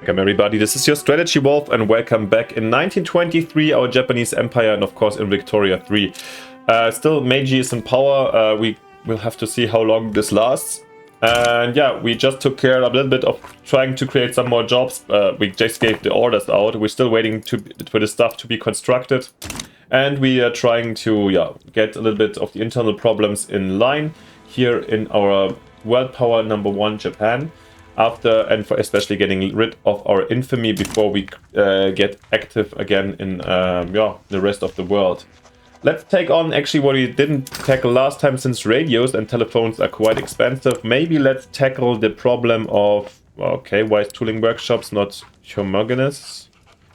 Welcome everybody, this is your Strategy Wolf and welcome back. In 1923 our Japanese Empire and of course in Victoria 3. Still Meiji is in power, we will have to see how long this lasts. And yeah, we just took care a little bit of trying to create some more jobs. We just gave the orders out, we're still waiting for the stuff to be constructed. And we are trying to get a little bit of the internal problems in line here in our world power number 1 Japan. Especially getting rid of our infamy before we get active again in the rest of the world. Let's take on actually what we didn't tackle last time, since radios and telephones are quite expensive. Maybe let's tackle the problem of, okay, why is tooling workshops not homogeneous?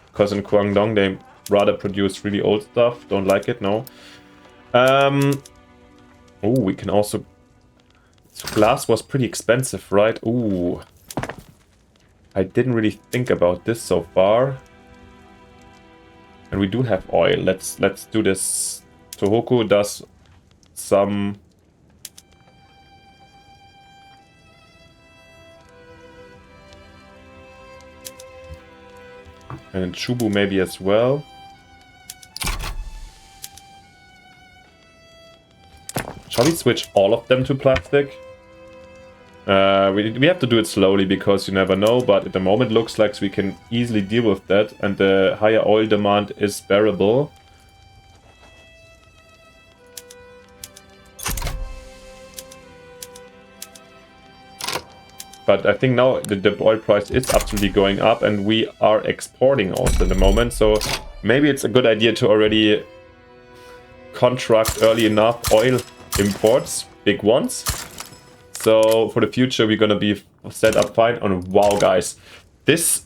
Because in Guangdong they rather produce really old stuff. Don't like it, no. We can also... Glass was pretty expensive, right? Ooh. I didn't really think about this so far. And we do have oil. Let's do this. Tohoku does some... And Chubu maybe as well. Shall we switch all of them to plastic? We have to do it slowly because you never know, but at the moment looks like we can easily deal with that, and the higher oil demand is bearable. But I think now the oil price is absolutely going up, and we are exporting also at the moment, so maybe it's a good idea to already contract early enough oil imports, big ones. So for the future we're gonna be set up fine. And wow guys, this,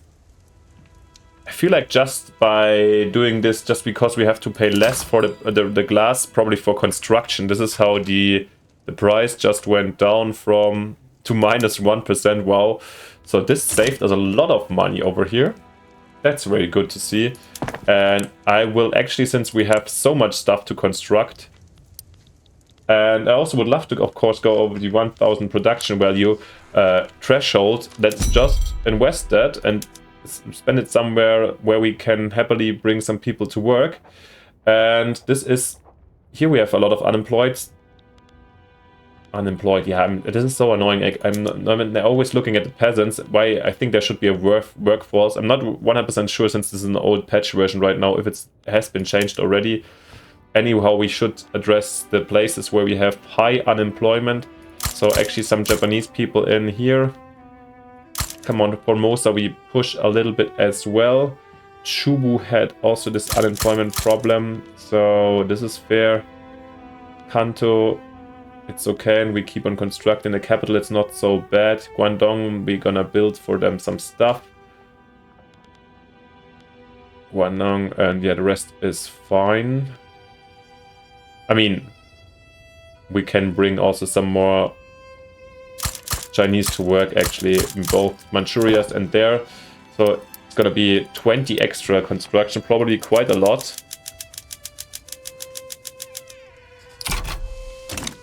I feel like just by doing this, just because we have to pay less for the glass, probably for construction, this is how the price just went down from to -1%. Wow, so this saved us a lot of money over here. That's very good to see. And I will actually, since we have so much stuff to construct, and I also would love to, of course, go over the 1000 production value threshold. Let's just invest that and spend it somewhere where we can happily bring some people to work. And this is... Here we have a lot of unemployed. Yeah, this is so annoying. I'm always looking at the peasants. Why I think there should be a workforce. I'm not 100% sure, since this is an old patch version right now, if it has been changed already. Anyhow, we should address the places where we have high unemployment. So actually some Japanese people in here. Come on, Formosa we push a little bit as well. Chubu had also this unemployment problem, so this is fair. Kanto, it's okay, and we keep on constructing the capital, it's not so bad. Guangdong, we're gonna build for them some stuff. Guangdong, and yeah, the rest is fine. I mean, we can bring also some more Chinese to work actually in both Manchurias and there. So it's gonna be 20 extra construction, probably quite a lot.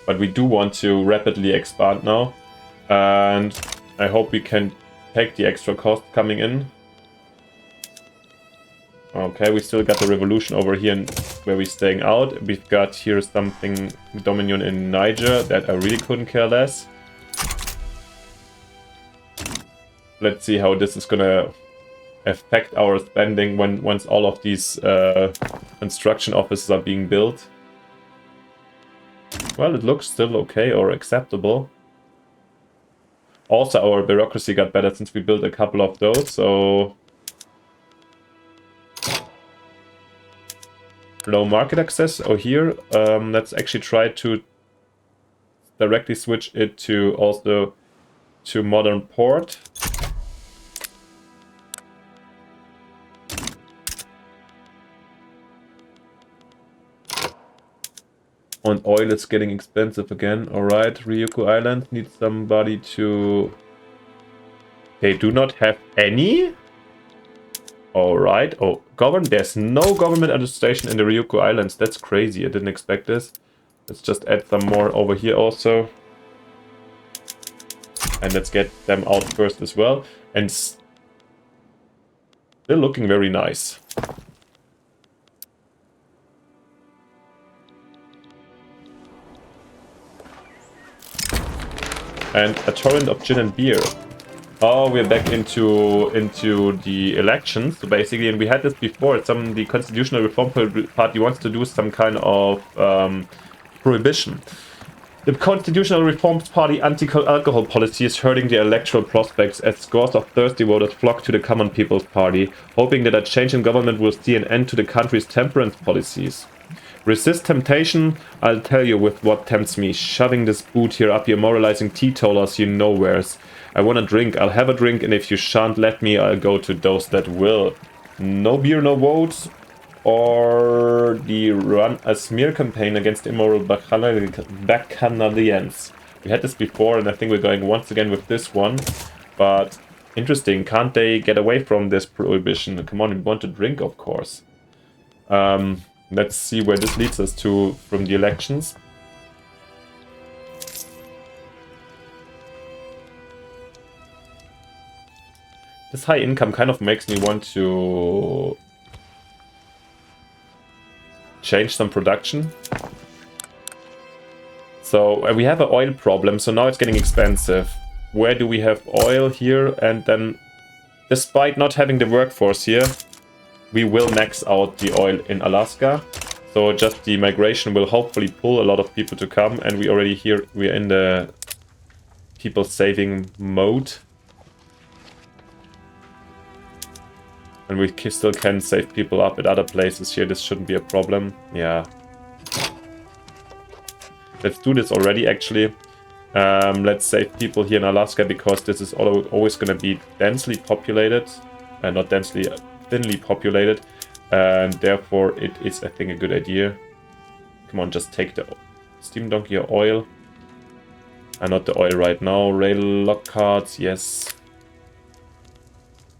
But we do want to rapidly expand now. And I hope we can take the extra cost coming in. Okay, we still got the revolution over here where we're staying out. We've got here something, Dominion in Niger, that I really couldn't care less. Let's see how this is gonna affect our spending once all of these construction offices are being built. Well, it looks still okay or acceptable. Also, our bureaucracy got better since we built a couple of those, so... Low market access. Oh, here, let's actually try to directly switch it to also to modern port. On oil, it's getting expensive again. All right, Ryukyu Island needs somebody to... They do not have any? Alright, there's no government administration in the Ryukyu Islands. That's crazy, I didn't expect this. Let's just add some more over here also. And let's get them out first as well. And Still looking very nice. And a torrent of gin and beer. Oh, we're back into the elections, so basically, and we had this before. The Constitutional Reform Party wants to do some kind of prohibition. The Constitutional Reforms Party anti-alcohol policy is hurting the electoral prospects as scores of thirsty voters flock to the Common People's Party, hoping that a change in government will see an end to the country's temperance policies. Resist temptation, I'll tell you with what tempts me. Shoving this boot here up your moralizing teetotalers you nowheres. I want a drink, I'll have a drink, and if you shan't let me, I'll go to those that will. No beer, no votes. Or the run a smear campaign against immoral Bacchanalians. We had this before, and I think we're going once again with this one. But interesting, can't they get away from this prohibition? Come on, we want to drink, of course. Let's see where this leads us to from the elections. This high income kind of makes me want to change some production. So we have an oil problem, so now it's getting expensive. Where do we have oil here? And then, despite not having the workforce here, we will max out the oil in Alaska. So just the migration will hopefully pull a lot of people to come, and we already here we're in the people saving mode. And we still can save people up at other places here. This shouldn't be a problem. Yeah. Let's do this already, actually. Let's save people here in Alaska, because this is always going to be densely populated. Not densely, thinly populated. And therefore, it is, I think, a good idea. Come on, just take the steam donkey or oil. And not the oil right now. Rail lock carts, yes.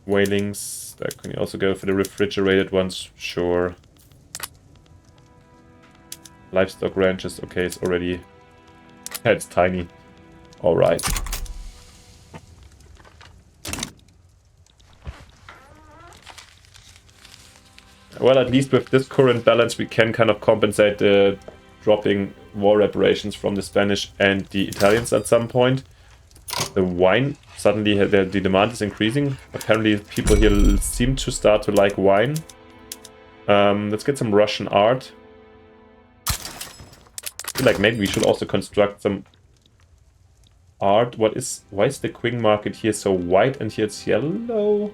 Whalings. Can you also go for the refrigerated ones? Sure. Livestock ranches. Okay, it's already... it's tiny. Alright. Well, at least with this current balance, we can kind of compensate the dropping war reparations from the Spanish and the Italians at some point. The wine, suddenly the demand is increasing. Apparently people here seem to start to like wine. Let's get some Russian art. I feel like maybe we should also construct some art. Why is the Queen market here so white and here it's yellow?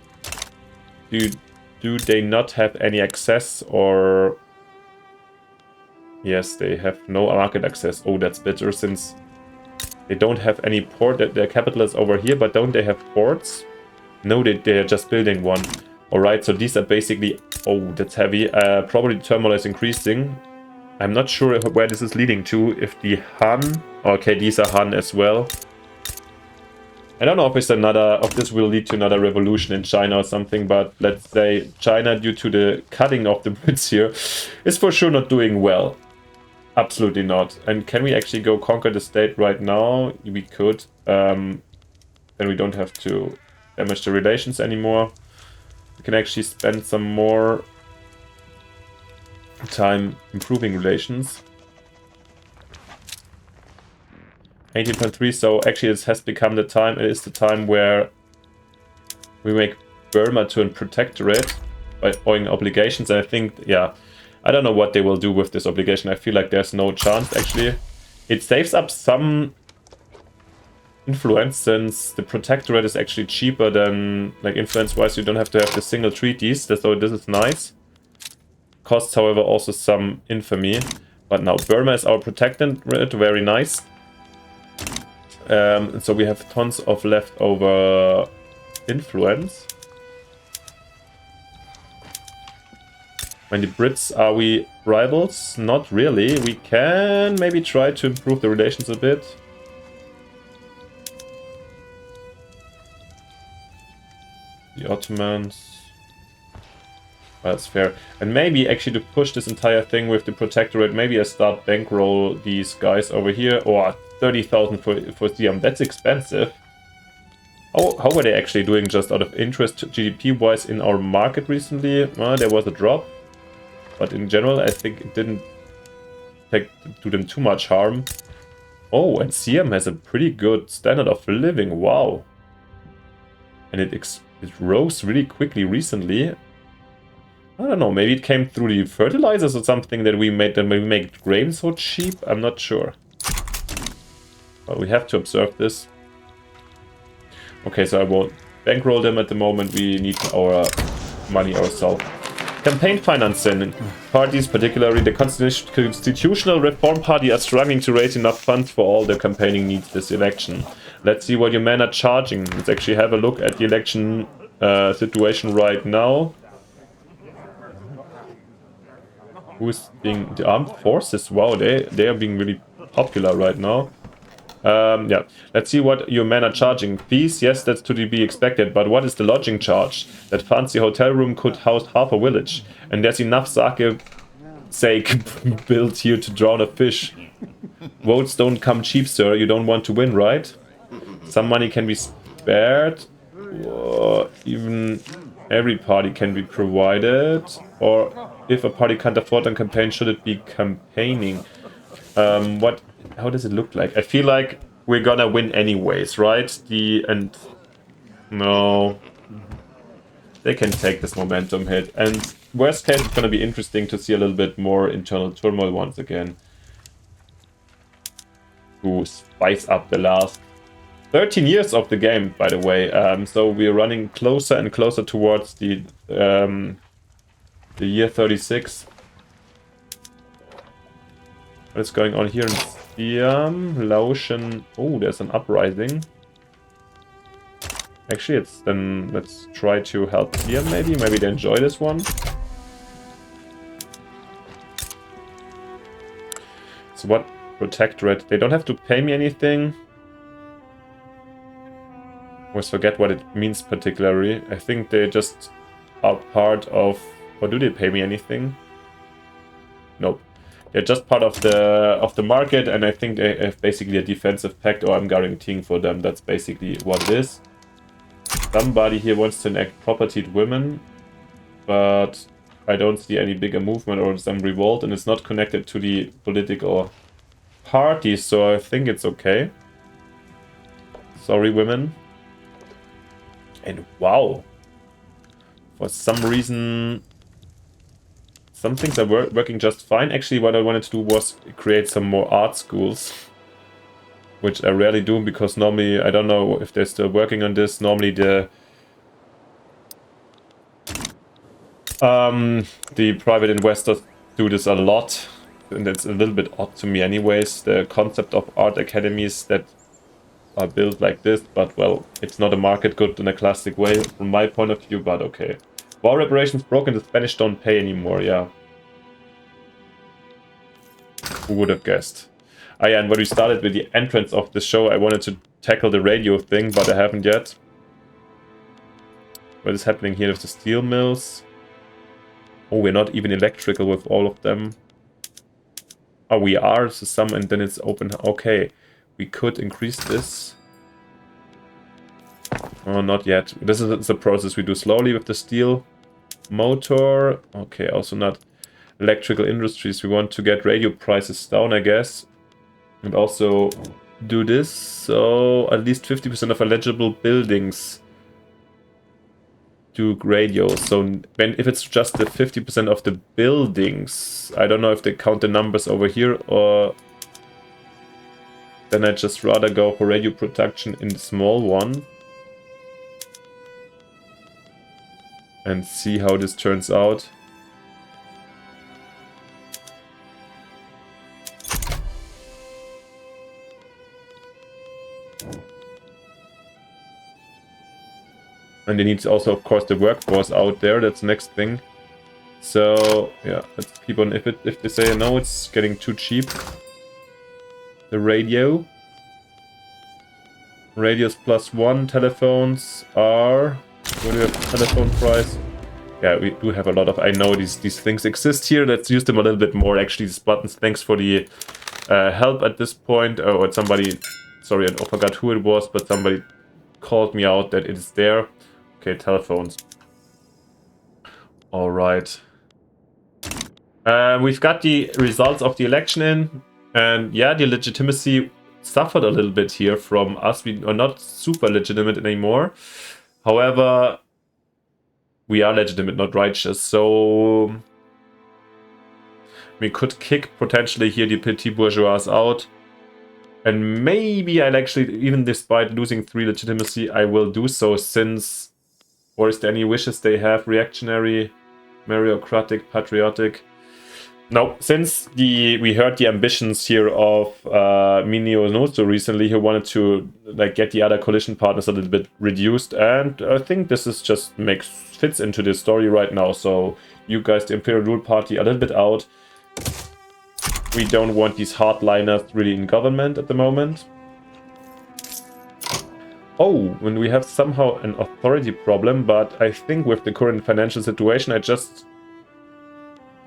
Do they not have any access, or... Yes, they have no market access. Oh, that's bitter, since they don't have any port. Their capital is over here, but don't they have ports? No, they're just building one. Alright, so these are basically... Oh, that's heavy. Probably turmoil is increasing. I'm not sure where this is leading to. If the Han... Okay, these are Han as well. I don't know if this will lead to another revolution in China or something, but let's say China, due to the cutting of the Brits here, is for sure not doing well. Absolutely not. And can we actually go conquer the state right now? We could. Then we don't have to damage the relations anymore. We can actually spend some more time improving relations. 18.3, so actually this has become the time, it is the time where we make Burma to a protectorate by owing obligations. And I think, yeah, I don't know what they will do with this obligation. I feel like there's no chance, actually. It saves up some influence, since the protectorate is actually cheaper than, like, influence-wise, you don't have to have the single treaties, so this is nice. Costs, however, also some infamy. But now Burma is our protectorate, very nice. So we have tons of leftover influence. When the Brits, are we rivals? Not really. We can maybe try to improve the relations a bit. The Ottomans. That's fair. And maybe actually to push this entire thing with the protectorate, maybe I start bankroll these guys over here. Or 30,000 for Siam. That's expensive. How were they actually doing just out of interest GDP-wise in our market recently? There was a drop. But in general, I think it didn't do them too much harm. Oh, and Siam has a pretty good standard of living. Wow. And it rose really quickly recently. I don't know, maybe it came through the fertilizers or something that we make grain so cheap. I'm not sure. But we have to observe this. Okay, so I won't bankroll them at the moment. We need our money ourselves. Campaign financing. Parties, particularly the Constitutional Reform Party, are struggling to raise enough funds for all their campaigning needs this election. Let's see what your men are charging. Let's actually have a look at the election situation right now. Who's being... The armed forces? Wow, they are being really popular right now. Yeah, let's see what your men are charging. Fees, yes, that's to be expected, but what is the lodging charge? That fancy hotel room could house half a village, and there's enough sake built here to drown a fish. Votes don't come cheap, sir. You don't want to win, right? Some money can be spared, or even every party can be provided, or if a party can't afford a campaign, should it be campaigning? How does it look like? I feel like we're gonna win anyways, right? No. They can take this momentum hit. And worst case, it's gonna be interesting to see a little bit more internal turmoil once again. To spice up the last 13 years of the game, by the way. So we're running closer and closer towards the year 36. What is going on here in Siam? Laotian... Oh, there's an uprising. Actually, then let's try to help Siam maybe. Maybe they enjoy this one. So what? Protectorate. They don't have to pay me anything. Always forget what it means particularly. I think they just are part of... Or do they pay me anything? Nope. They're just part of the market, and I think they have basically a defensive pact, or I'm guaranteeing for them. That's basically what it is. Somebody here wants to enact propertied women, but I don't see any bigger movement or some revolt, and it's not connected to the political party, so I think it's okay. Sorry, women. And wow, for some reason... Some things are working just fine. Actually, what I wanted to do was create some more art schools. Which I rarely do, because normally, I don't know if they're still working on this. Normally the private investors do this a lot. And it's a little bit odd to me anyways. The concept of art academies that are built like this. But well, it's not a market good in a classic way from my point of view, but okay. War reparations broken, the Spanish don't pay anymore, yeah. Who would have guessed? Ah, yeah, and when we started with the entrance of the show, I wanted to tackle the radio thing, but I haven't yet. What is happening here with the steel mills? Oh, we're not even electrical with all of them. Oh, we are, so some, and then it's open. Okay, we could increase this. Oh, not yet. This is a process we do slowly with the steel motor. Okay, also not electrical industries. We want to get radio prices down, I guess. And also do this. So at least 50% of eligible buildings do radio. So if it's just the 50% of the buildings, I don't know if they count the numbers over here, or then I'd just rather go for radio production in the small one. And see how this turns out. And they need also, of course, the workforce out there. That's the next thing. So yeah, let's keep on. If they say no, it's getting too cheap. The radio. Radios +1 telephones are... What do you have? Telephone price? Yeah, we do have a lot of... I know these things exist here. Let's use them a little bit more. Actually, these buttons. Thanks for the help at this point. Or somebody... Sorry, I forgot who it was, but somebody called me out that it is there. Okay, telephones. Alright. We've got the results of the election in. And yeah, the legitimacy suffered a little bit here from us. We are not super legitimate anymore. However, we are legitimate, not righteous. So we could kick potentially here the petit bourgeois out. And maybe I'll actually, even despite losing 3 legitimacy, I will do so since... Or is there any wishes they have? Reactionary, meritocratic, patriotic? No, since we heard the ambitions here of Minio Nosto recently, who wanted to like get the other coalition partners a little bit reduced, and I think this is just fits into the story right now. So you guys, the Imperial Rule Party, a little bit out. We don't want these hardliners really in government at the moment. Oh, when we have somehow an authority problem, but I think with the current financial situation, I just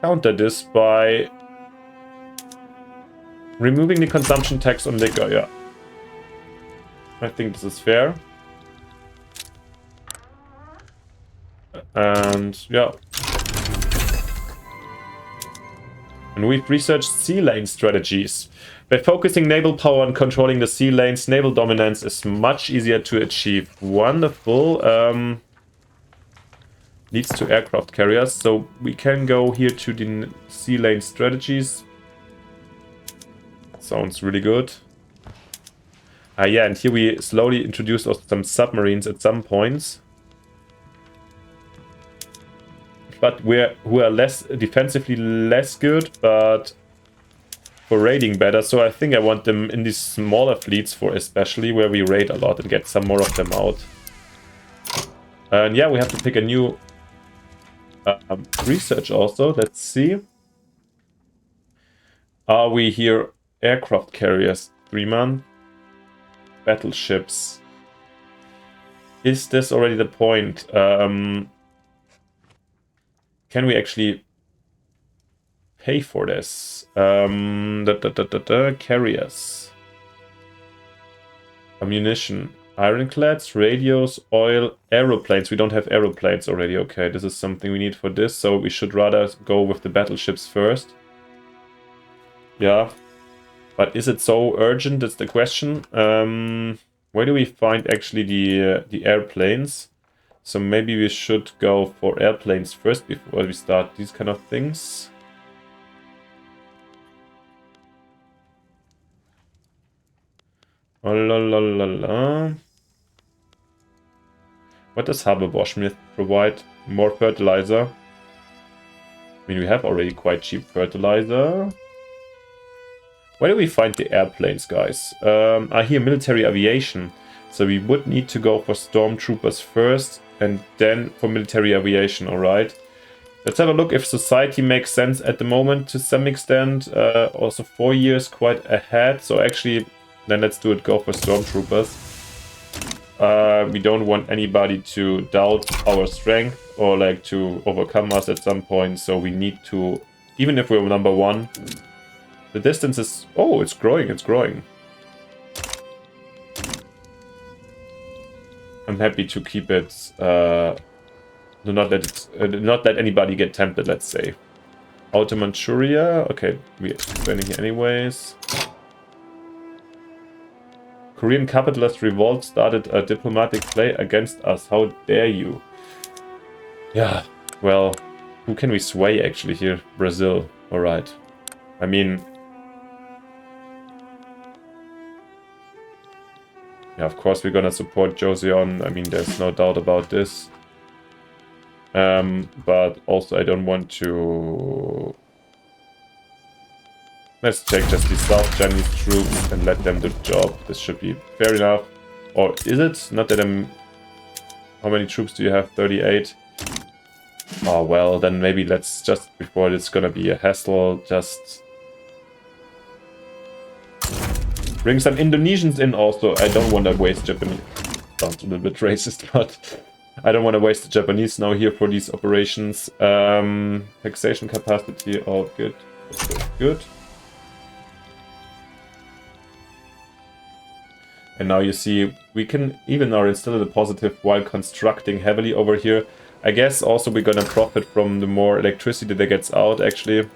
counter this by removing the consumption tax on liquor. Yeah, I think this is fair. And yeah. And we've researched sea lane strategies. By focusing naval power on controlling the sea lanes, naval dominance is much easier to achieve. Wonderful. Leads to aircraft carriers. So we can go here to the sea lane strategies. Sounds really good. Yeah, and here we slowly introduce also some submarines at some points. But who are less defensively less good, but for raiding better. So I think I want them in these smaller fleets for especially where we raid a lot and get some more of them out. And yeah, we have to pick a new research also. Let's see. Are we here aircraft carriers? 3-man. Battleships. Is this already the point? Can we actually pay for this? Carriers. Ammunition. Ironclads, radios, oil, aeroplanes. We don't have aeroplanes already. Okay, this is something we need for this, so we should rather go with the battleships first. Yeah. But is it so urgent? That's the question. Where do we find actually the airplanes? So maybe we should go for airplanes first before we start these kind of things. Oh, la, la, la, la. What does Haberbosch provide? More fertilizer. I mean, we have already quite cheap fertilizer. Where do we find the airplanes, guys? Here, military aviation. So we would need to go for stormtroopers first and then for military aviation, alright? Let's have a look if society makes sense at the moment to some extent. Also 4 years quite ahead. So actually, then let's do it, go for stormtroopers. We don't want anybody to doubt our strength or like to overcome us at some point. So we need to, even if we're number 1, the distance is... Oh, it's growing, it's growing. I'm happy to keep it... do not let anybody get tempted, let's say. Outer Manchuria. Okay, we're expanding here anyways. Korean capitalist revolt started a diplomatic play against us. How dare you? Yeah, well, who can we sway actually here? Brazil. Alright. I mean... Yeah, of course we're gonna support Joseon. I mean, there's no doubt about this. But also I don't want to... Let's check just the South Chinese troops and let them do the job. This should be fair enough. Or is it? Not that I'm... How many troops do you have? 38? Oh, well, then maybe let's just, before it's gonna be a hassle, just... bring some Indonesians in also. I don't want to waste Japanese... Sounds a little bit racist, but... I don't want to waste the Japanese now here for these operations. Taxation capacity, all good. Good. And now you see we can even are still in the positive while constructing heavily over here. I guess also we're gonna profit from the more electricity that gets out actually.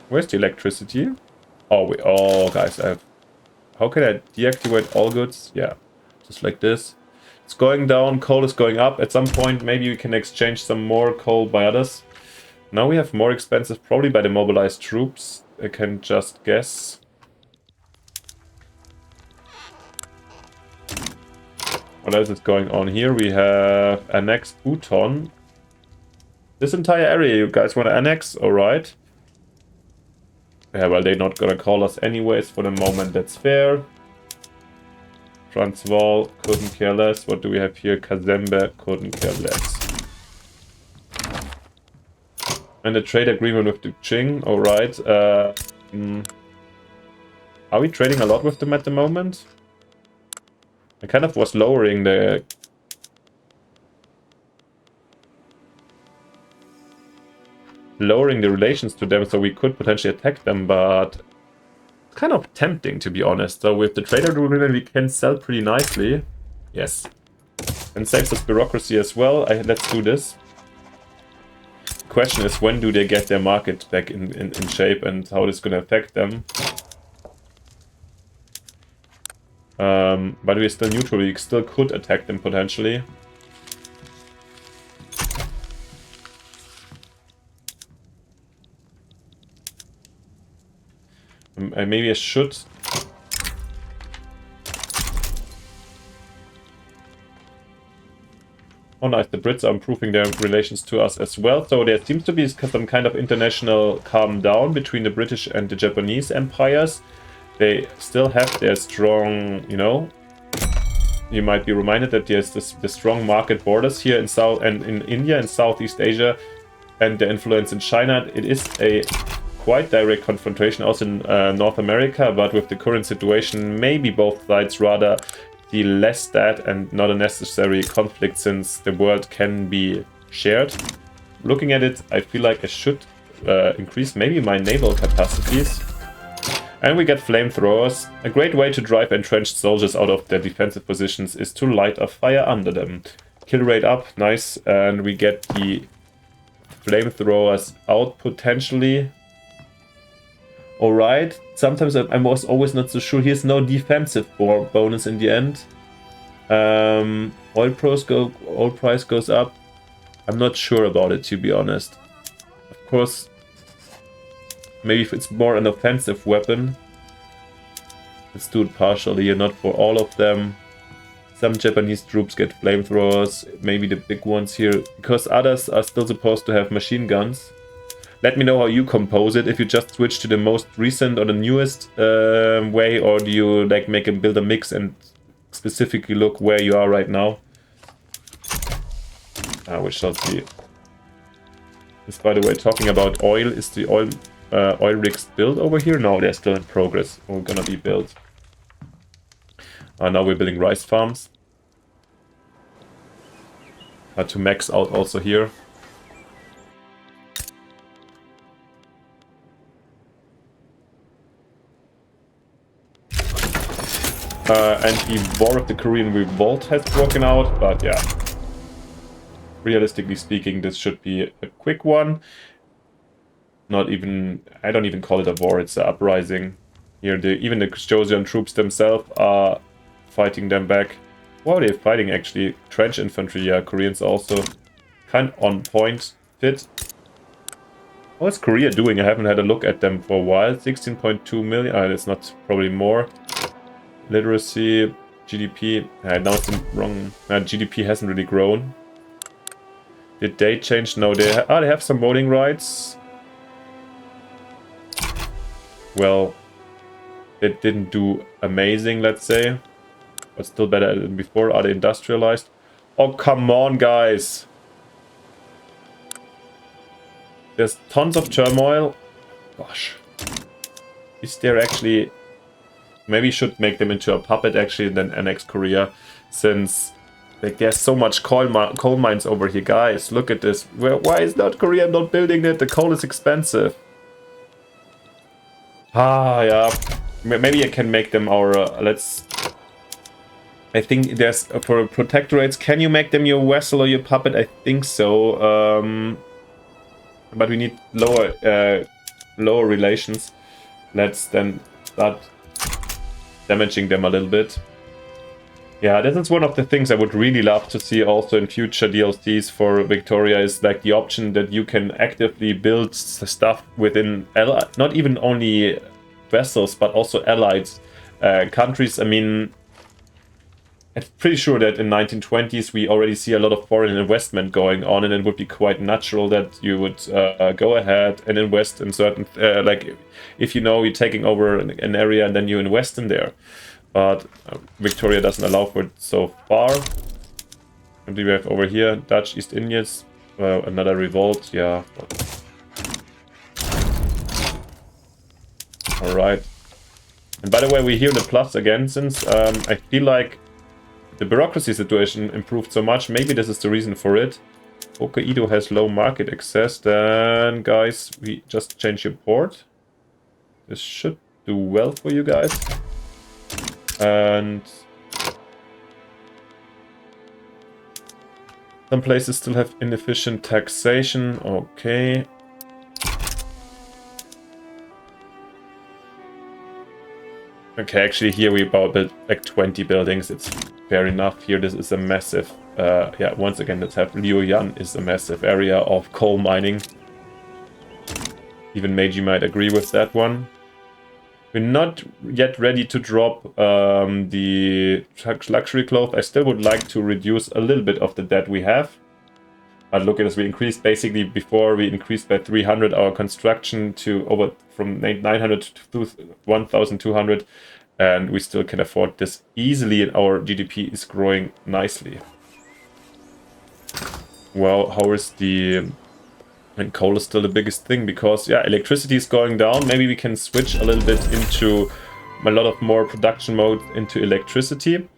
Where's the electricity? Oh guys, how can I deactivate all goods? Yeah, just like this. It's going down, coal is going up. At some point maybe we can exchange some more coal by others. Now we have more expensive, probably by the mobilized troops. I can just guess. What else is going on here? We have annexed Bhutan. This entire area you guys want to annex? Alright. Yeah, well, they're not gonna call us anyways for the moment, that's fair. Transvaal, couldn't care less. What do we have here? Kazembe, couldn't care less. And a trade agreement with the Qing, alright. Are we trading a lot with them at the moment? I kind of was lowering the... relations to them so we could potentially attack them, but... it's kind of tempting to be honest. So with the trader agreement we can sell pretty nicely. Yes. And saves us bureaucracy as well. Let's do this. Question is, when do they get their market back in shape and how this is going to affect them. But we're still neutral, we still could attack them potentially. Maybe I should... oh nice, the Brits are improving their relations to us as well. So there seems to be some kind of international calm down between the British and the Japanese empires. They still have their strong, you know... you might be reminded that there's the strong market borders here in South and in India and Southeast Asia, and the influence in China. It is a quite direct confrontation also in North America, but with the current situation, maybe both sides rather see less that and not a necessary conflict since the world can be shared. Looking at it, I feel like I should increase maybe my naval capacities. And we get flamethrowers. A great way to drive entrenched soldiers out of their defensive positions is to light a fire under them. Kill rate up, nice. And we get the flamethrowers out potentially. Alright, sometimes I was always not so sure. Here's no defensive bonus in the end. Oil price goes up. I'm not sure about it, to be honest. Of course, maybe if it's more an offensive weapon. Let's do it partially here, not for all of them. Some Japanese troops get flamethrowers, maybe the big ones here, because others are still supposed to have machine guns. Let me know how you compose it, if you just switch to the most recent or the newest way, or do you like build a mix and specifically look where you are right now. We shall see. This, by the way, talking about oil, is the oil rigs built over here? No, they're still in progress. We're gonna be built. Now we're building rice farms. To max out also here. And the War of the Korean Revolt has broken out, but yeah. Realistically speaking, this should be a quick one. Not even, I don't even call it a war, it's an uprising. Here, even the Joseon troops themselves are fighting them back. What are they fighting actually? Trench infantry, yeah, Koreans also. Kind of on point, fit. What's Korea doing? I haven't had a look at them for a while. 16.2 million, it's not, probably more. Literacy, GDP, now it's wrong. GDP hasn't really grown. Did they change? No, they have some voting rights. Well, it didn't do amazing, let's say. But still better than before. Are they industrialized? Oh, come on, guys. There's tons of turmoil. Gosh. Is there actually... maybe should make them into a puppet actually and then annex Korea. Since like, there's so much coal mines over here. Guys, look at this. Why is not Korea not building it? The coal is expensive. Yeah. Maybe I can make them our... let's... I think there's... for protectorates, can you make them your vessel or your puppet? I think so. But we need lower relations. Let's then start damaging them a little bit. Yeah, this is one of the things I would really love to see also in future DLCs for Victoria, is like the option that you can actively build stuff within not even only vessels, but also allied countries. I mean, I'm pretty sure that in 1920s we already see a lot of foreign investment going on, and it would be quite natural that you would go ahead and invest in certain, like if you know you're taking over an area and then you invest in there. But Victoria doesn't allow for it so far. What do we have over here? Dutch East Indians. Another revolt, yeah. Alright. And by the way, we hear the plus again, since I feel like the bureaucracy situation improved so much. Maybe this is the reason for it. Hokkaido has low market access. Then, guys, we just change your port. This should do well for you guys. And some places still have inefficient taxation. Okay. Okay, actually here we about built like 20 buildings. It's fair enough. Here this is a massive, yeah, once again let's have Liuyan is a massive area of coal mining. Even Meiji might agree with that one. We're not yet ready to drop the luxury cloth. I still would like to reduce a little bit of the debt we have. But look at this, we increased basically before we increased by 300 our construction to over from 900 to 1,200, and we still can afford this easily, and our GDP is growing nicely. Well, how is the... And coal is still the biggest thing, because yeah, electricity is going down. Maybe we can switch a little bit into a lot of more production mode into electricity.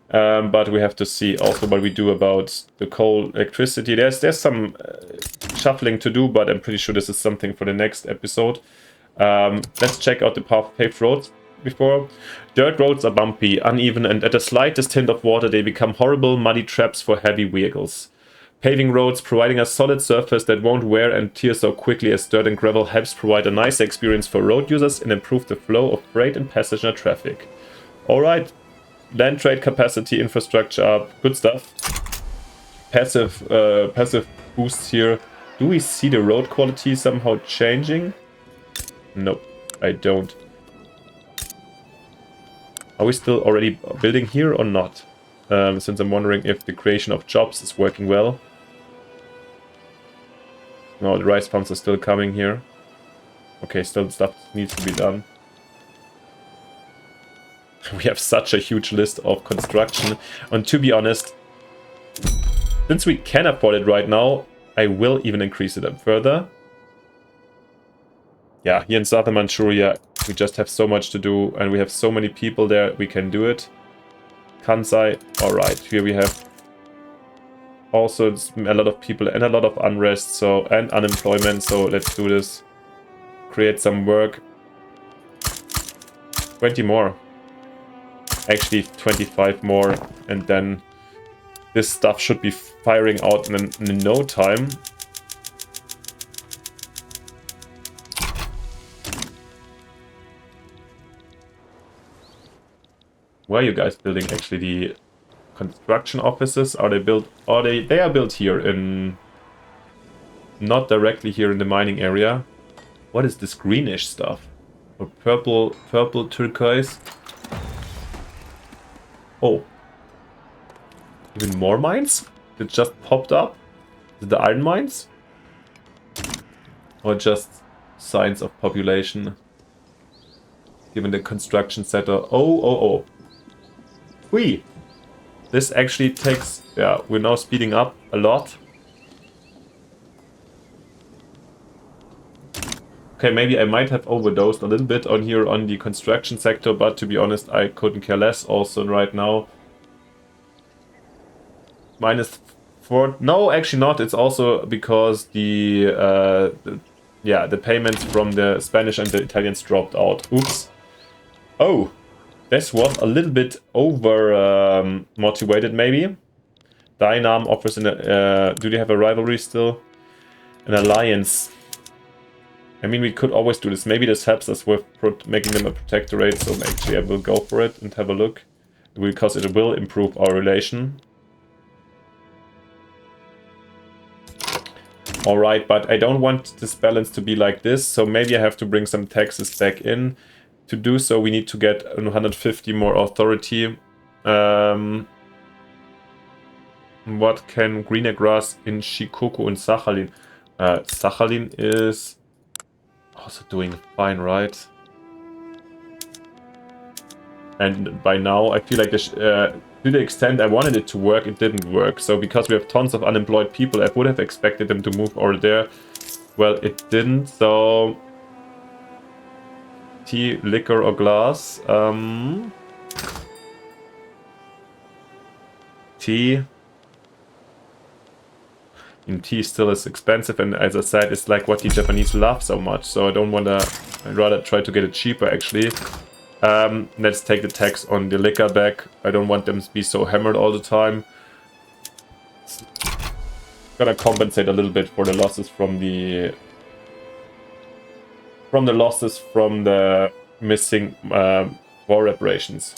But we have to see also what we do about the coal electricity. There's some shuffling to do, but I'm pretty sure this is something for the next episode. Let's check out the paved roads before. Dirt roads are bumpy, uneven, and at the slightest hint of water they become horrible muddy traps for heavy vehicles. Paving roads, providing a solid surface that won't wear and tear so quickly as dirt and gravel, helps provide a nice experience for road users and improve the flow of freight and passenger traffic. Alright, land trade capacity, infrastructure up, good stuff. Passive boosts here. Do we see the road quality somehow changing? Nope, I don't. Are we still already building here or not? Since I'm wondering if the creation of jobs is working well. No, the rice farms are still coming here. Okay, still stuff needs to be done. We have such a huge list of construction. And to be honest, since we can afford it right now, I will even increase it up further. Yeah, here in southern Manchuria, we just have so much to do, and we have so many people there, we can do it. Kansai, alright, here we have also a lot of people and a lot of unrest, so and unemployment, so let's do this. Create some work. 20 more. Actually 25 more, and then this stuff should be firing out in no time. Where are you guys building actually the construction offices? Are they built? Are they are built here in, not directly here in the mining area. What is this greenish stuff? Or purple turquoise? Oh. Even more mines? It just popped up? Is it the iron mines? Or just signs of population? Given the construction sector. Oh. Whee! This actually takes... Yeah, we're now speeding up a lot. Okay, maybe I might have overdosed a little bit on here on the construction sector, but to be honest, I couldn't care less also right now. -4... No, actually not. It's also because the payments from the Spanish and the Italians dropped out. Oops. Oh, this was a little bit over motivated maybe. Dynam offers do they have a rivalry still? An alliance. I mean, we could always do this. Maybe this helps us with making them a protectorate, so actually I will go for it and have a look. Because it will improve our relation. Alright, but I don't want this balance to be like this, so maybe I have to bring some taxes back in. To do so, we need to get 150 more authority. What can greener grass in Shikoku and Sakhalin? Sakhalin is also doing fine, right? And by now, I feel like to the extent I wanted it to work, it didn't work. So because we have tons of unemployed people, I would have expected them to move over there. Well, it didn't, so... Tea, liquor or glass? Tea. And tea still is expensive, and as I said, it's like what the Japanese love so much. So I don't want to... I'd rather try to get it cheaper, actually. Let's take the tax on the liquor back. I don't want them to be so hammered all the time. Gonna compensate a little bit for the losses from the missing war reparations.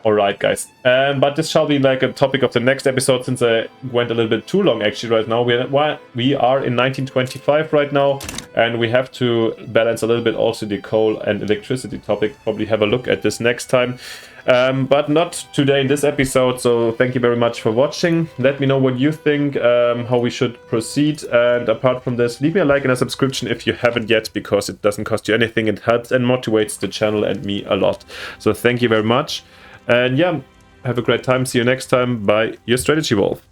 Alright, guys. But this shall be like a topic of the next episode, since I went a little bit too long actually right now. We are in 1925 right now, and we have to balance a little bit also the coal and electricity topic. Probably have a look at this next time. But not today in this episode, so thank you very much for watching. Let me know what you think, how we should proceed, and apart from this, leave me a like and a subscription if you haven't yet, because it doesn't cost you anything. It helps and motivates the channel and me a lot. So thank you very much, and yeah, have a great time. See you next time. Bye, your Strategy Wolf.